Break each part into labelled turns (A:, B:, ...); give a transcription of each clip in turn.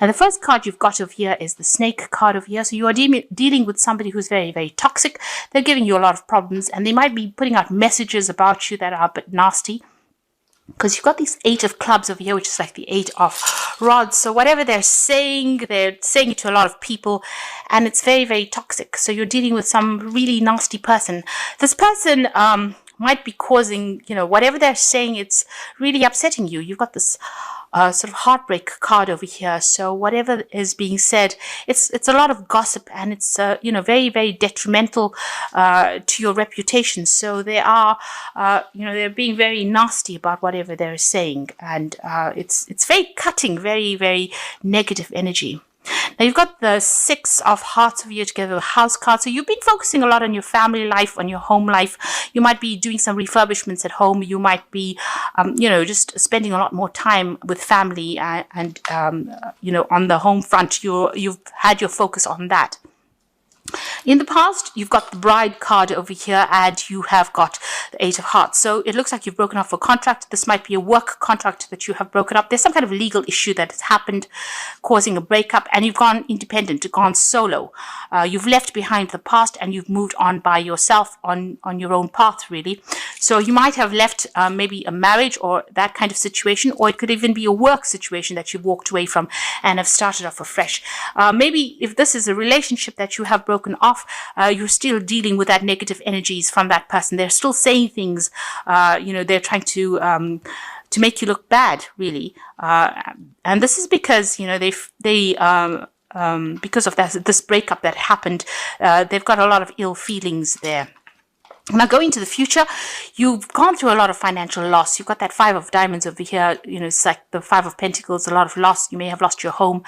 A: And the first card you've got over here is the snake card over here. So you are dealing with somebody who's very, very toxic. They're giving you a lot of problems, and they might be putting out messages about you that are a bit nasty. Because you've got these 8 of clubs over here, which is like the 8 of rods. So whatever they're saying it to a lot of people, and it's very, very toxic. So you're dealing with some really nasty person. This person might be causing, whatever they're saying, it's really upsetting you. You've got this sort of heartbreak card over here. So whatever is being said, it's a lot of gossip, and it's very, very detrimental to your reputation. So they are they're being very nasty about whatever they're saying, and it's very cutting, very, very negative energy. Now you've got the 6 of hearts over here together with the house card. So you've been focusing a lot on your family life, on your home life. You might be doing some refurbishments at home. You might be, just spending a lot more time with family and on the home front. You've had your focus on that. In the past, you've got the bride card over here, and you have got the 8 of hearts. So it looks like you've broken off a contract. This might be a work contract that you have broken up. There's some kind of legal issue that has happened, causing a breakup, and you've gone independent, gone solo. You've left behind the past, and you've moved on by yourself on your own path, really. So you might have left maybe a marriage or that kind of situation, or it could even be a work situation that you've walked away from and have started off afresh. Maybe if this is a relationship that you have broken off, you're still dealing with that negative energies from that person. They're still saying things, they're trying to make you look bad, really. And this is because, because of this breakup that happened, they've got a lot of ill feelings there. Now, going into the future, you've gone through a lot of financial loss. You've got that 5 of diamonds over here. It's like the 5 of pentacles, a lot of loss. You may have lost your home.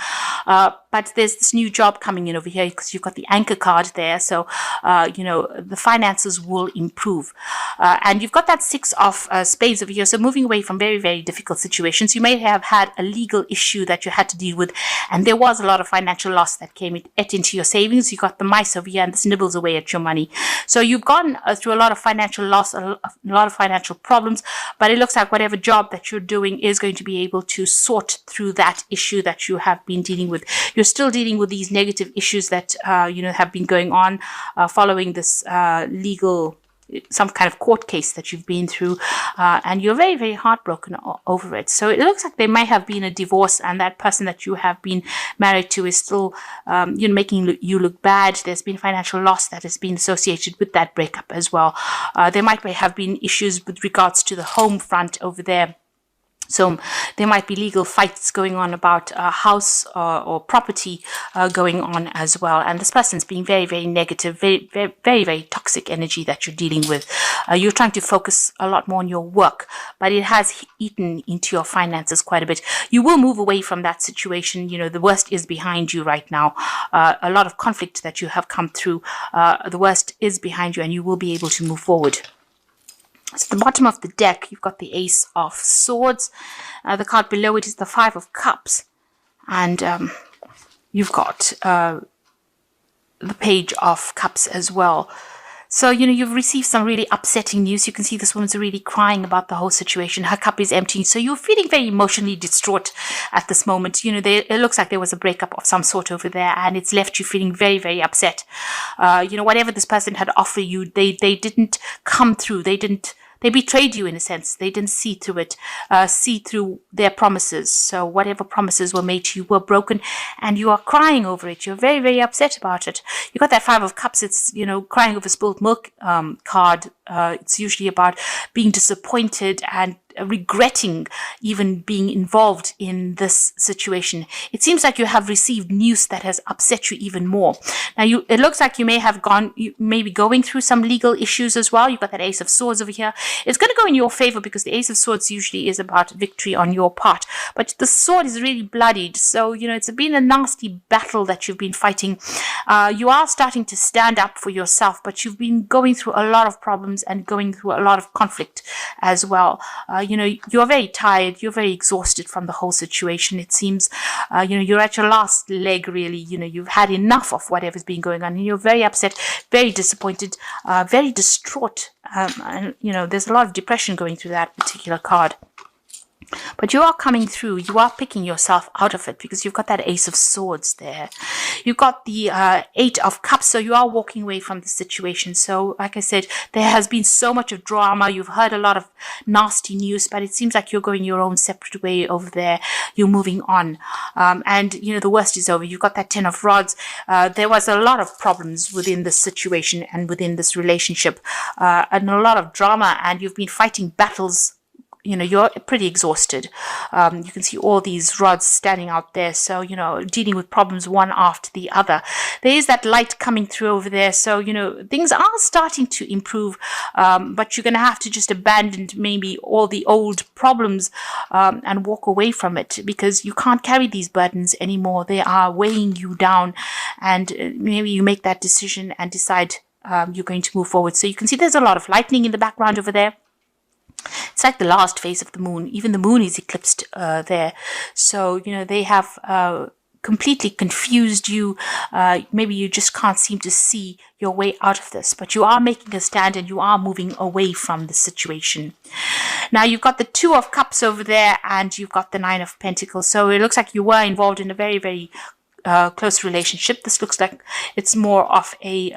A: But there's this new job coming in over here because you've got the anchor card there. So, the finances will improve. And you've got that 6 of spades over here. So moving away from very, very difficult situations. You may have had a legal issue that you had to deal with. And there was a lot of financial loss that ate into your savings. You got the mice over here, and this nibbles away at your money. So you've gone through a lot of financial loss, a lot of financial problems, but it looks like whatever job that you're doing is going to be able to sort through that issue that you have been dealing with. You're still dealing with these negative issues that have been going on following this legal, some kind of court case that you've been through, and you're very, very heartbroken over it. So it looks like there might have been a divorce, and that person that you have been married to is still making you look bad. There's been financial loss that has been associated with that breakup as well. There might have been issues with regards to the home front over there. So there might be legal fights going on about a house or property going on as well. And this person's being very, very negative, very, very, very, very toxic energy that you're dealing with. You're trying to focus a lot more on your work, but it has eaten into your finances quite a bit. You will move away from that situation. The worst is behind you right now. A lot of conflict that you have come through, the worst is behind you, and you will be able to move forward. So the bottom of the deck, you've got the Ace of Swords. The card below it is the 5 of Cups. And you've got the Page of Cups as well. So, you've received some really upsetting news. You can see this woman's really crying about the whole situation. Her cup is empty. So you're feeling very emotionally distraught at this moment. It looks like there was a breakup of some sort over there, and it's left you feeling very, very upset. Whatever this person had offered you, they didn't come through. They betrayed you in a sense. They didn't see through it, see through their promises. So whatever promises were made to you were broken, and you are crying over it. You're very, very upset about it. You got that 5 of Cups. It's, crying over spilled milk card. It's usually about being disappointed and regretting even being involved in this situation. It seems like you have received news that has upset you even more. Now, it looks like you may be going through some legal issues as well. You've got that Ace of Swords over here. It's going to go in your favor because the Ace of Swords usually is about victory on your part. But the sword is really bloodied. So, it's been a nasty battle that you've been fighting. You are starting to stand up for yourself, but you've been going through a lot of problems and going through a lot of conflict as well. You're very tired. You're very exhausted from the whole situation. It seems, you're at your last leg, really. You've had enough of whatever's been going on, and you're very upset, very disappointed, very distraught. And, there's a lot of depression going through that particular card. But you are coming through. You are picking yourself out of it because you've got that Ace of Swords there. You've got the Eight of Cups, so you are walking away from the situation. So, like I said, there has been so much of drama. You've heard a lot of nasty news, but it seems like you're going your own separate way over there. You're moving on. And, you know, the worst is over. You've got that Ten of Rods. There was a lot of problems within this situation and within this relationship, and a lot of drama, and you've been fighting battles. You know, you're pretty exhausted. You can see all these rods standing out there. So, you know, dealing with problems one after the other. There is that light coming through over there. So, you know, things are starting to improve. But you're going to have to just abandon maybe all the old problems and walk away from it, because you can't carry these burdens anymore. They are weighing you down. And maybe you make that decision and decide you're going to move forward. So you can see there's a lot of lightning in the background over there. It's like the last phase of the moon. Even the moon is eclipsed there. So, you know, they have completely confused you. Maybe you just can't seem to see your way out of this. But you are making a stand and you are moving away from the situation. Now, you've got the Two of Cups over there and you've got the Nine of Pentacles. So it looks like you were involved in a very, very close relationship. This looks like it's more of a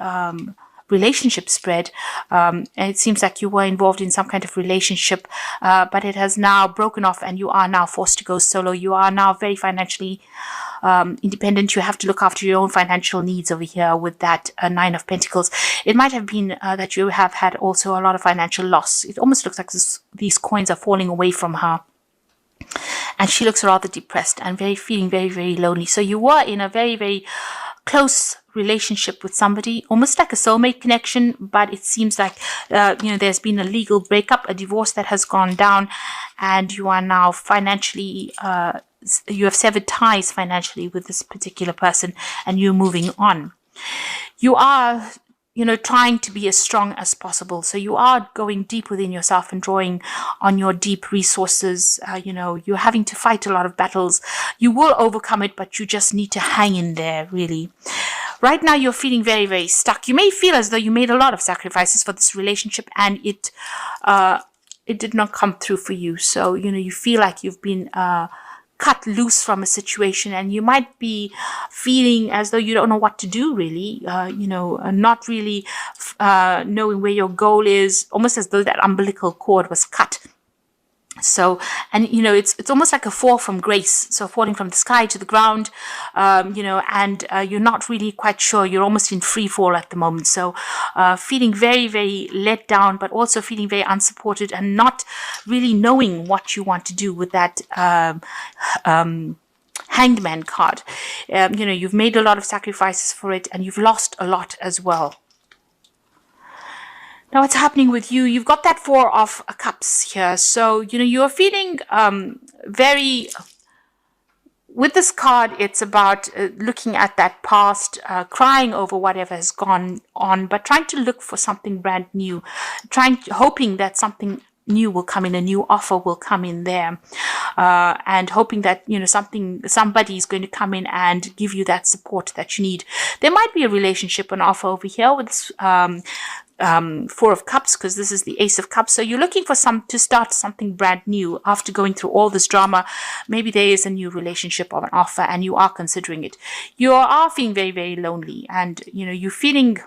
A: relationship spread, and it seems like you were involved in some kind of relationship, but it has now broken off and you are now forced to go solo. You are now very financially independent. You have to look after your own financial needs over here with that Nine of Pentacles. It might have been that you have had also a lot of financial loss. It almost looks like these coins are falling away from her. And she looks rather depressed and feeling very, very lonely. So you were in a very, very close relationship with somebody, almost like a soulmate connection, but it seems like you know, there's been a legal breakup, a divorce that has gone down, and you are now financially you have severed ties financially with this particular person, and you're moving on. You are, you know, trying to be as strong as possible. So you are going deep within yourself and drawing on your deep resources. You know, you're having to fight a lot of battles. You will overcome it, but you just need to hang in there, really. Right now, you're feeling very, very stuck. You may feel as though you made a lot of sacrifices for this relationship and it did not come through for you. So, you know, you feel like you've been cut loose from a situation, and you might be feeling as though you don't know what to do, really, you know, not really knowing where your goal is, almost as though that umbilical cord was cut. So, and you know, it's almost like a fall from grace. So falling from the sky to the ground, you know, and you're not really quite sure. You're almost in free fall at the moment. So feeling very, very let down, but also feeling very unsupported and not really knowing what you want to do with that Hanged Man card. You know, you've made a lot of sacrifices for it and you've lost a lot as well. Now, what's happening with you? You've got that Four of Cups here. So, you know, you're feeling very... With this card, it's about looking at that past, crying over whatever has gone on, but trying to look for something brand new, hoping that something new will come in, a new offer will come in there, and hoping that, you know, somebody is going to come in and give you that support that you need. There might be a relationship, an offer over here with Four of Cups, because this is the Ace of Cups. So you're looking for to start something brand new after going through all this drama. Maybe there is a new relationship or an offer and you are considering it. You are feeling very, very lonely, and you know, you're feeling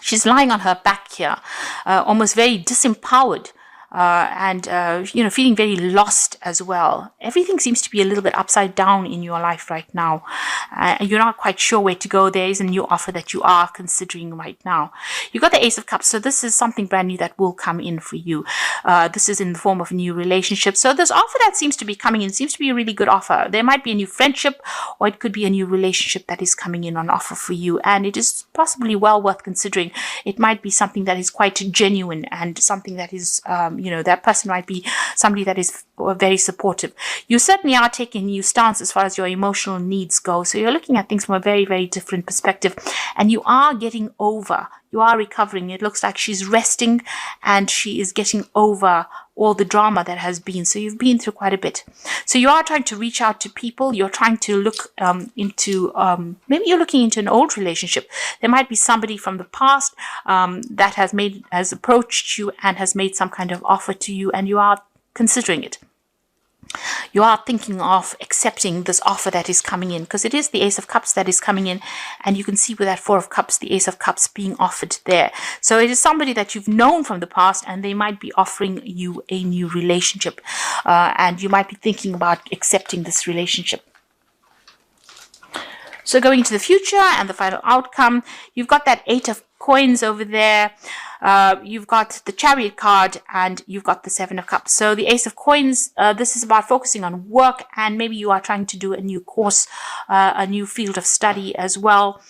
A: she's lying on her back here, almost very disempowered. And you know, feeling very lost as well. Everything seems to be a little bit upside down in your life right now. You're not quite sure where to go. There is a new offer that you are considering right now. You got the Ace of Cups, so this is something brand new that will come in for you. This is in the form of a new relationship. So this offer that seems to be coming in seems to be a really good offer. There might be a new friendship, or it could be a new relationship that is coming in on offer for you, and it is possibly well worth considering. It might be something that is quite genuine and something that is you know, that person might be somebody that is very supportive. You certainly are taking a new stance as far as your emotional needs go. So you're looking at things from a very, very different perspective, and you are getting over, you are recovering. It looks like she's resting and she is getting over all the drama that has been. So you've been through quite a bit. So you are trying to reach out to people. You're trying to look into, maybe you're looking into an old relationship. There might be somebody from the past that has approached you and has made some kind of offer to you, and you are considering it. you are thinking of accepting this offer that is coming in, because it is the Ace of Cups that is coming in, and you can see with that Four of Cups, the Ace of Cups being offered there. So it is somebody that you've known from the past, and they might be offering you a new relationship, and you might be thinking about accepting this relationship. So going to the future and the final outcome, you've got that Eight of Coins over there. You've got the Chariot card, and you've got the Seven of Cups. So the Ace of Coins, this is about focusing on work, and maybe you are trying to do a new course, a new field of study as well,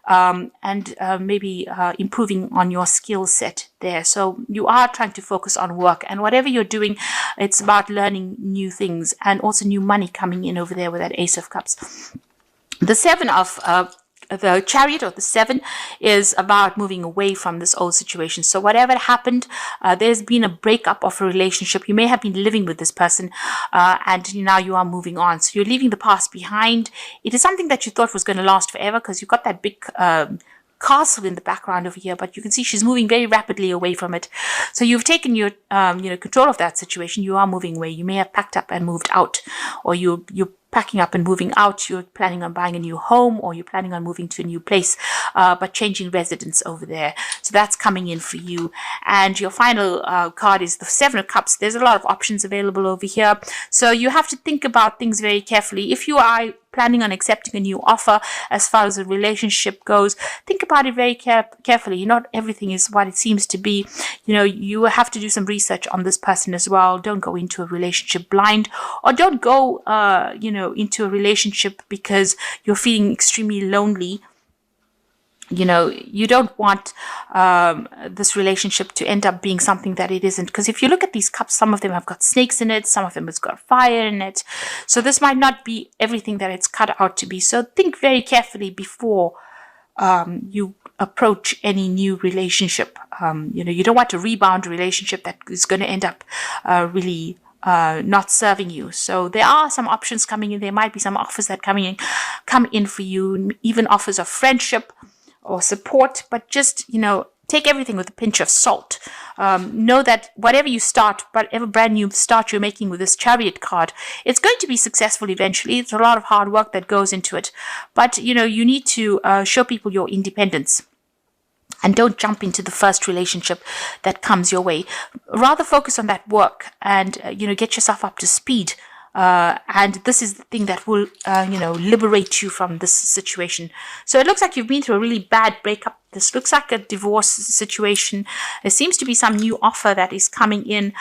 A: and maybe improving on your skill set there. So you are trying to focus on work, and whatever you're doing, it's about learning new things, and also new money coming in over there with that Ace of Cups. The Seven of the Chariot, or the Seven, is about moving away from this old situation. So whatever happened, there's been a breakup of a relationship. You may have been living with this person, and now you are moving on. So you're leaving the past behind. It is something that you thought was going to last forever, because you've got that big castle in the background over here, but you can see she's moving very rapidly away from it. So you've taken your control of that situation. You are moving away. You may have packed up and moved out, or you're packing up and moving out. You're planning on buying a new home, or you're planning on moving to a new place, but changing residence over there. So that's coming in for you. And your final card is the Seven of Cups. There's a lot of options available over here, so you have to think about things very carefully. If you are planning on accepting a new offer as far as a relationship goes, think about it very carefully. Not everything is what it seems to be. You have to do some research on this person as well. Don't go into a relationship blind, or don't go into a relationship because you're feeling extremely lonely. You don't want this relationship to end up being something that it isn't. Because if you look at these cups, some of them have got snakes in it, some of them has got fire in it. So this might not be everything that it's cut out to be. So think very carefully before you approach any new relationship. You don't want a rebound relationship that is going to end up really not serving you. So there are some options coming in. There might be some offers that come in for you, even offers of friendship or support, but just, take everything with a pinch of salt. Know that whatever you start, whatever brand new start you're making with this Chariot card, it's going to be successful eventually. It's a lot of hard work that goes into it, but you need to show people your independence. And don't jump into the first relationship that comes your way. Rather focus on that work and, get yourself up to speed. And this is the thing that will, liberate you from this situation. So it looks like you've been through a really bad breakup. This looks like a divorce situation. There seems to be some new offer that is coming in.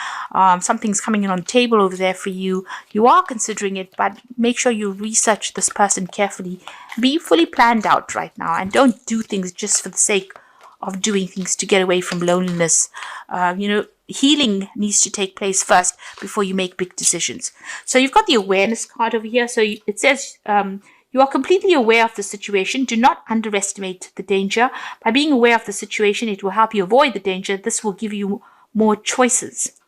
A: Something's coming in on the table over there for you. You are considering it, but make sure you research this person carefully. Be fully planned out right now, and don't do things just for the sake of doing things to get away from loneliness. Healing needs to take place first before you make big decisions. So you've got the awareness card over here. So it says you are completely aware of the situation. Do not underestimate the danger. By being aware of the situation, it will help you avoid the danger. This will give you more choices.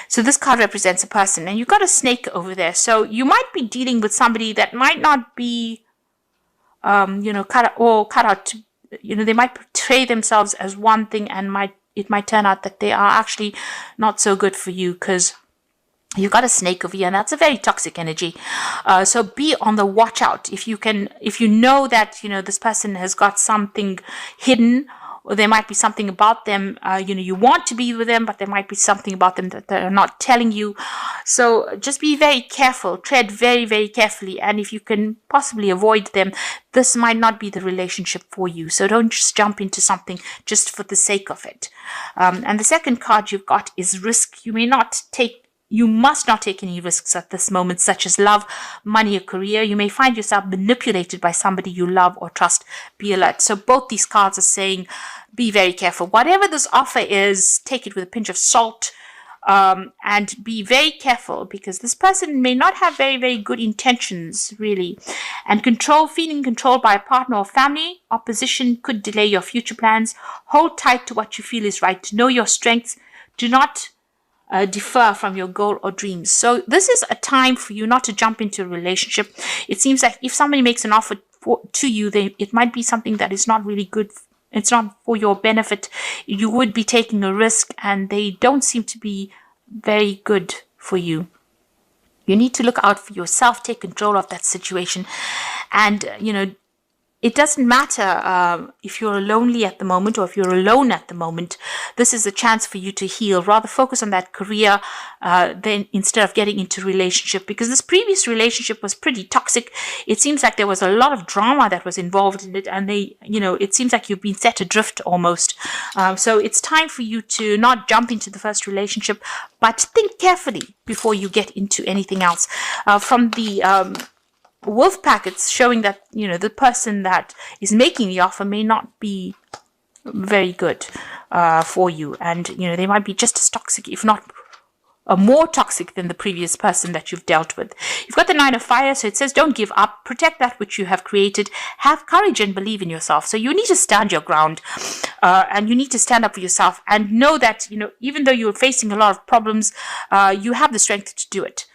A: So this card represents a person, and you've got a snake over there. So you might be dealing with somebody that might not be, cut out to, they might portray themselves as one thing, and it might turn out that they are actually not so good for you, because you've got a snake over here, and that's a very toxic energy. So be on the watch out. If you know that, this person has got something hidden, or there might be something about them, you want to be with them, but there might be something about them that they're not telling you. So just be very careful, tread very, very carefully. And if you can possibly avoid them, this might not be the relationship for you. So don't just jump into something just for the sake of it. And the second card you've got is risk. You must not take any risks at this moment, such as love, money, or career. You may find yourself manipulated by somebody you love or trust. Be alert. So both these cards are saying, be very careful. Whatever this offer is, take it with a pinch of salt, and be very careful, because this person may not have very, very good intentions, really. And feeling controlled by a partner or family, opposition could delay your future plans. Hold tight to what you feel is right. Know your strengths. Do not defer from your goal or dreams. So this is a time for you not to jump into a relationship. It seems like if somebody makes an offer to you, it might be something that is not really good. It's not for your benefit. You would be taking a risk, and they don't seem to be very good for you. You need to look out for yourself, take control of that situation. And, it doesn't matter if you're lonely at the moment or if you're alone at the moment. This is a chance for you to heal. Rather focus on that career then instead of getting into relationship, because this previous relationship was pretty toxic. It seems like there was a lot of drama that was involved in it, and it seems like you've been set adrift almost. So it's time for you to not jump into the first relationship, but think carefully before you get into anything else. From the wolf pack, it's showing that the person that is making the offer may not be very good for you, and they might be just as toxic, if not more toxic than the previous person that you've dealt with. You've got the 9 of fire, so it says don't give up, protect that which you have created, have courage and believe in yourself. So you need to stand your ground, and you need to stand up for yourself and know that even though you're facing a lot of problems, you have the strength to do it.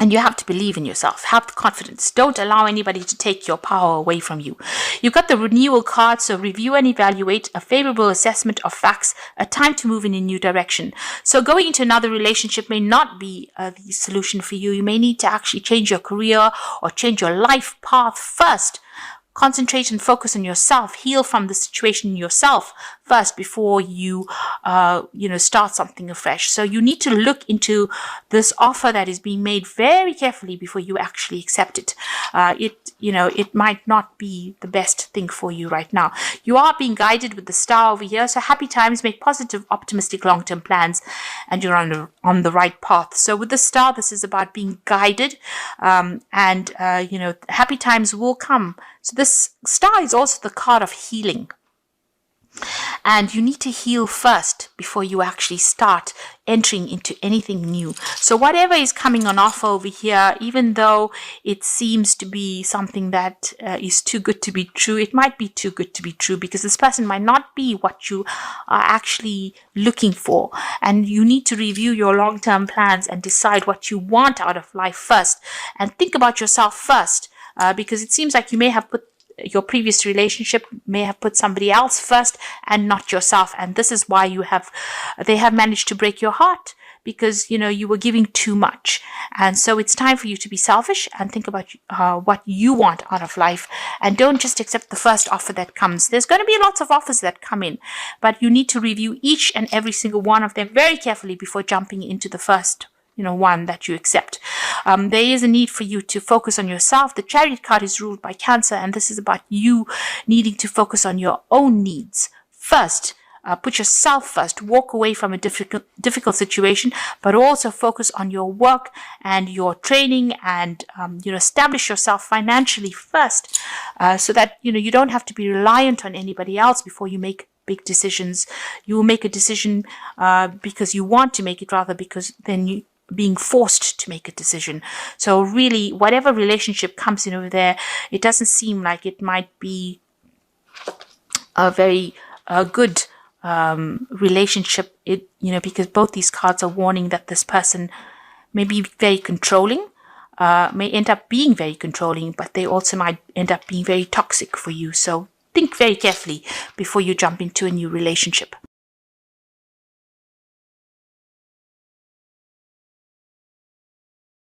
A: And you have to believe in yourself. Have the confidence. Don't allow anybody to take your power away from you. You've got the renewal card, so review and evaluate, a favorable assessment of facts, a time to move in a new direction. So going into another relationship may not be the solution for you. You may need to actually change your career or change your life path first. Concentrate and focus on yourself. Heal from the situation yourself first before you, start something afresh. So you need to look into this offer that is being made very carefully before you actually accept it. It might not be the best thing for you right now. You are being guided with the star over here. So happy times, make positive, optimistic, long-term plans, and you're on the right path. So with the star, this is about being guided, and happy times will come. So this star is also the card of healing. And you need to heal first before you actually start entering into anything new. So whatever is coming on offer over here, even though it seems to be something that is too good to be true, it might be too good to be true, because this person might not be what you are actually looking for. And you need to review your long-term plans and decide what you want out of life first. And think about yourself first, because it seems like you may have put your previous relationship may have put somebody else first and not yourself, and this is why they have managed to break your heart, because you were giving too much. And so it's time for you to be selfish and think about what you want out of life, and don't just accept the first offer that comes. There's going to be lots of offers that come in, but you need to review each and every single one of them very carefully before jumping into the first one that you accept. There is a need for you to focus on yourself. The Chariot card is ruled by Cancer, and this is about you needing to focus on your own needs first. Put yourself first. Walk away from a difficult situation, but also focus on your work and your training, and establish yourself financially first, so that you don't have to be reliant on anybody else before you make big decisions. You will make a decision because you want to make it, rather because then you being forced to make a decision. So really, whatever relationship comes in over there, it doesn't seem like it might be a very good relationship. Because both these cards are warning that this person may be very controlling, may end up being very controlling, but they also might end up being very toxic for you. So think very carefully before you jump into a new relationship.